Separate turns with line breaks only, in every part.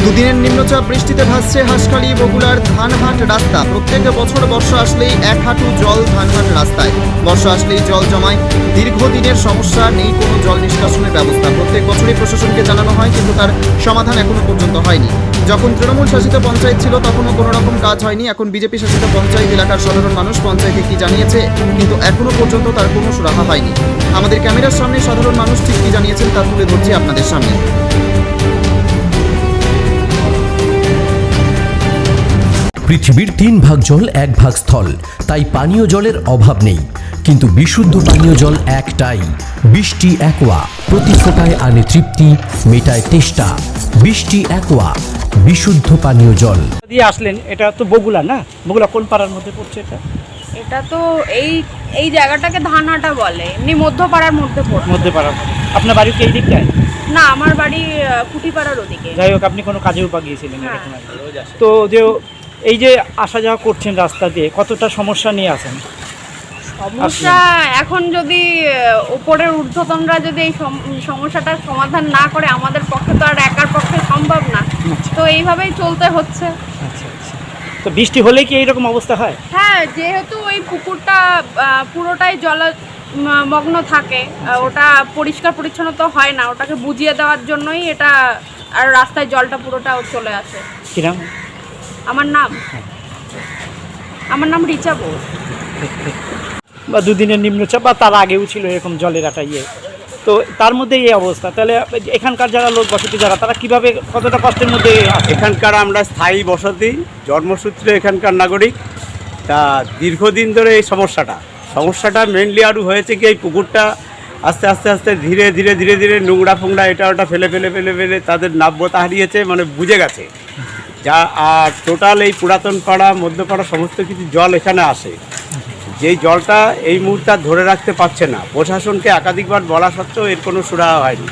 দুদিনের নিম্নচাপ বৃষ্টিতে ভাসছে হাঁসখালি বগুড়ার ধানহাট রাস্তা। প্রত্যেক বছর বর্ষা আসলেই এক হাঁটু জল ধানহাট রাস্তায়। বর্ষা আসলেই জল জমায়। দীর্ঘদিনের সমস্যা, নেই কোনো জল নিষ্কাশনের ব্যবস্থা। প্রত্যেক বছরই প্রশাসনকে জানানো হয়, কিন্তু তার সমাধান এখনো পর্যন্ত হয়নি। যখন তৃণমূল শাসিত পঞ্চায়েত ছিল তখনও কোনো রকম কাজ হয়নি। এখন বিজেপি শাসিত পঞ্চায়েত এলাকার সাধারণ মানুষ পঞ্চায়েতে কি জানিয়েছে, কিন্তু এখনো পর্যন্ত তার কোনো সুরাহা হয়নি। আমাদের ক্যামেরার সামনে সাধারণ মানুষ ঠিক কি জানিয়েছেন তা তুলে ধরছি আপনাদের সামনে।
পৃথিবীর 3 ভাগ জল 1 ভাগ স্থল, তাই পানীয় জলের অভাব নেই। কিন্তু বিশুদ্ধ পানীয় জল একটাই, বৃষ্টি অ্যাকোয়া। প্রতি ফোঁটায় আনে তৃপ্তি, মেটায় তেষ্টা। বৃষ্টি অ্যাকোয়া, বিশুদ্ধ পানীয় জল।
দিয়ে আসলেন, এটা তো বগুড়া না? বগুড়া কোন পাড়ার মধ্যে পড়ছে এটা?
এটা তো এই জায়গাটাকে ধানহাটা বলে, এমনি মধ্যপাড়ার মধ্যে পড়ে।
মধ্যপাড়ার। আপনার বাড়ি কি এই দিকটায়?
না, আমার বাড়ি কুটিপাড়ার ওদিকে।
যাই হোক, আপনি কোনো কাজেও গিয়েছিলেন
হ্যাঁ।
এরকম একটা। তো যে এই যে আসা যাওয়া করছেন রাস্তা দিয়ে, কতটা সমস্যা নিয়ে আসেন?
সমস্যা এখন যদি উপরের ঊর্ধ্বতনরা যদি এই সমস্যাটার সমাধান না করে, আমাদের পক্ষে তো আর একার পক্ষে সম্ভব না। তো এইভাবেই চলতে হচ্ছে।
আচ্ছা আচ্ছা। তো বৃষ্টি হলে কি এইরকম অবস্থা হয়?
হ্যাঁ, যেহেতু ওই পুকুরটা পুরোটাই মগ্ন থাকে, ওটা পরিষ্কার পরিচ্ছন্ন তো হয় না, ওটাকে বুঝিয়ে দেওয়ার জন্যই এটা, আর রাস্তায় জলটা পুরোটা চলে আসে।
কিরাম?
আমার নাম রিচা বোস।
বা দুদিনের নিম্নচাপ বা তার আগেও ছিল এরকম জলের একটা তো তার মধ্যে এই অবস্থা। তাহলে এখানকার যারা লোক বসতি যারা, তারা কিভাবে, কতটা কষ্টের মধ্যে?
এখানকার আমরা স্থায়ী বসতি, জন্মসূত্রে এখানকার নাগরিক। তা দীর্ঘদিন ধরে এই সমস্যাটা মেনলি আরও হয়েছে কি, এই পুকুরটা আস্তে আস্তে আস্তে ধীরে ধীরে ধীরে ধীরে নোংরা ফোংরা এটা ওটা ফেলে ফেলে ফেলে ফেলে তাদের নাব্যতা হারিয়েছে, মানে বুঝে গেছে যা। আর টোটাল এই পুরাতন পাড়া, মধ্যপাড়া সমস্ত কিছু জল এখানে আসে, যেই জলটা এই মুহূর্তে ধরে রাখতে পারছে না। প্রশাসনকে একাধিকবার বলা সত্ত্বেও এর কোনো সুরাহা হয়নি।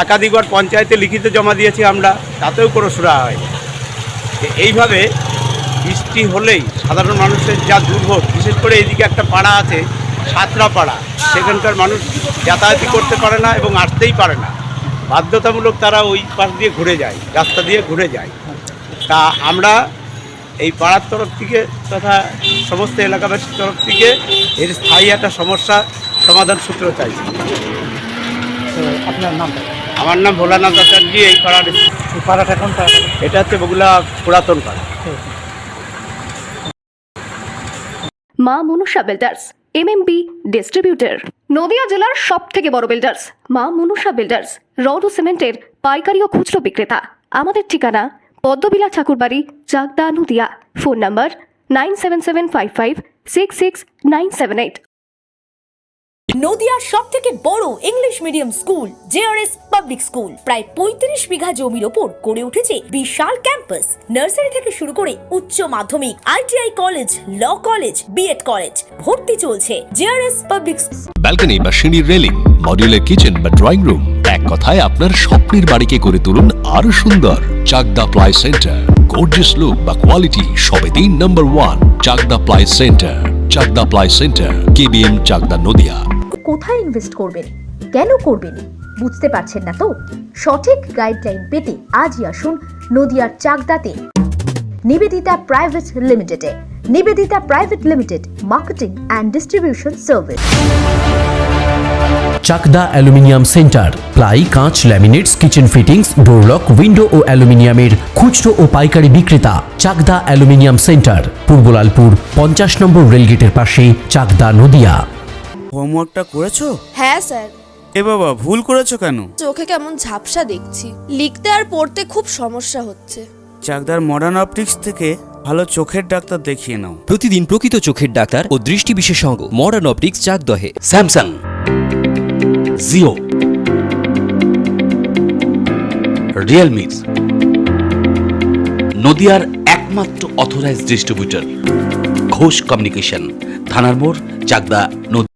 একাধিকবার পঞ্চায়েতে লিখিত জমা দিয়েছি আমরা, তাতেও কোনো সুরাহা হয়নি। এইভাবে বৃষ্টি হলেই সাধারণ মানুষের যা দুর্ভোগ, বিশেষ করে এইদিকে একটা পাড়া আছে সাতরা পাড়া, সেখানকার মানুষ যাতায়াতই করতে পারে না এবং আসতেই পারে না। বাধ্যতামূলক তারা ওই পাশ দিয়ে ঘুরে যায়, রাস্তা দিয়ে ঘুরে যায়। তা আমরা এই পাড়ার তরফ থেকে তথা সমস্ত এলাকাবাসীর তরফ থেকে এর স্থায়ী একটা সমস্যা সমাধান সূত্র চাইছি।
আপনার নামটা?
আমার নাম ভোলানাথ আচার্য। এই
পাড়াটা এখন
এটা হচ্ছে বগুড়া পুরাতন পাড়া।
মা Manusha builders, MMB distributor, Nadia জেলার সব থেকে বড় বিল্ডার্স। মা মনুষা বিল্ডার্স, রড ও সিমেন্টের পাইকারি ও খুচরো বিক্রেতা। আমাদের ঠিকানা পদ্মবিলা ঠাকুরবাড়ি, চাকদা, নদিয়া। Phone number 9775566978।
নদিয়ার সব থেকে বড় English medium school JRS public school, প্রায় 35 বিঘা জমির ওপর গড়ে উঠেছে বিশাল ক্যাম্পাস। নার্সারি থেকে শুরু করে উচ্চ মাধ্যমিক, ITI college, law college, B Ed college, ভর্তি চলছে জেআরএস পাবলিক।
ব্যালকনি বা সিঁড়ির রেলিং, মডিউলার কিচেন বা ড্রয়িং রুম, এক কথায় আপনার স্বপ্নের বাড়িকে করে তুলুন আরো সুন্দর। Chakdah ply centre, gorgeous look বা কোয়ালিটি সবে 3 নম্বর 1 Chakdah ply centre. Chakdah ply centre, KBM, Chakdah, Nadia.
কোথায় ইনভেস্ট করবেন, কেন করবেন, বুঝতে পারছেন না তো? সঠিক গাইডলাইন পেতে আজই আসুন নদিয়ার চাকদাতে নিবেদিতা প্রাইভেট লিমিটেডে। Nivedita private limited, marketing and distribution service.
Chakdaha aluminium centre, ply, কাঁচ, laminates, kitchen fittings, door lock, window ও অ্যালুমিনিয়ামের খুচরো ও পাইকারি বিক্রেতা। Chakdaha aluminium centre, Purbalalpur 50 number রেলগেটের পাশে, চাকদা, নদিয়া।
হোমওয়ার্কটা করেছো?
হ্যাঁ স্যার।
এ বাবা, ভুল করেছো কেন?
চোখে কেমন ঝাপসা দেখছি, লিখতে আর পড়তে খুব সমস্যা হচ্ছে।
চাকদার মডার্ন অপটিক্স থেকে ভালো চোখের ডাক্তার দেখিয়ে নাও।
প্রতিদিন প্রকৃত চোখের ডাক্তার ও দৃষ্টি বিশেষজ্ঞ মডার্ন অপটিক্স, চাকদহে।
স্যামসাং, জিও, রিয়েলমি, নদিয়ার একমাত্র অথরাইজড ডিস্ট্রিবিউটর ঘোষ কমিউনিকেশন, থানার মোড়, চাকদা, নদিয়া।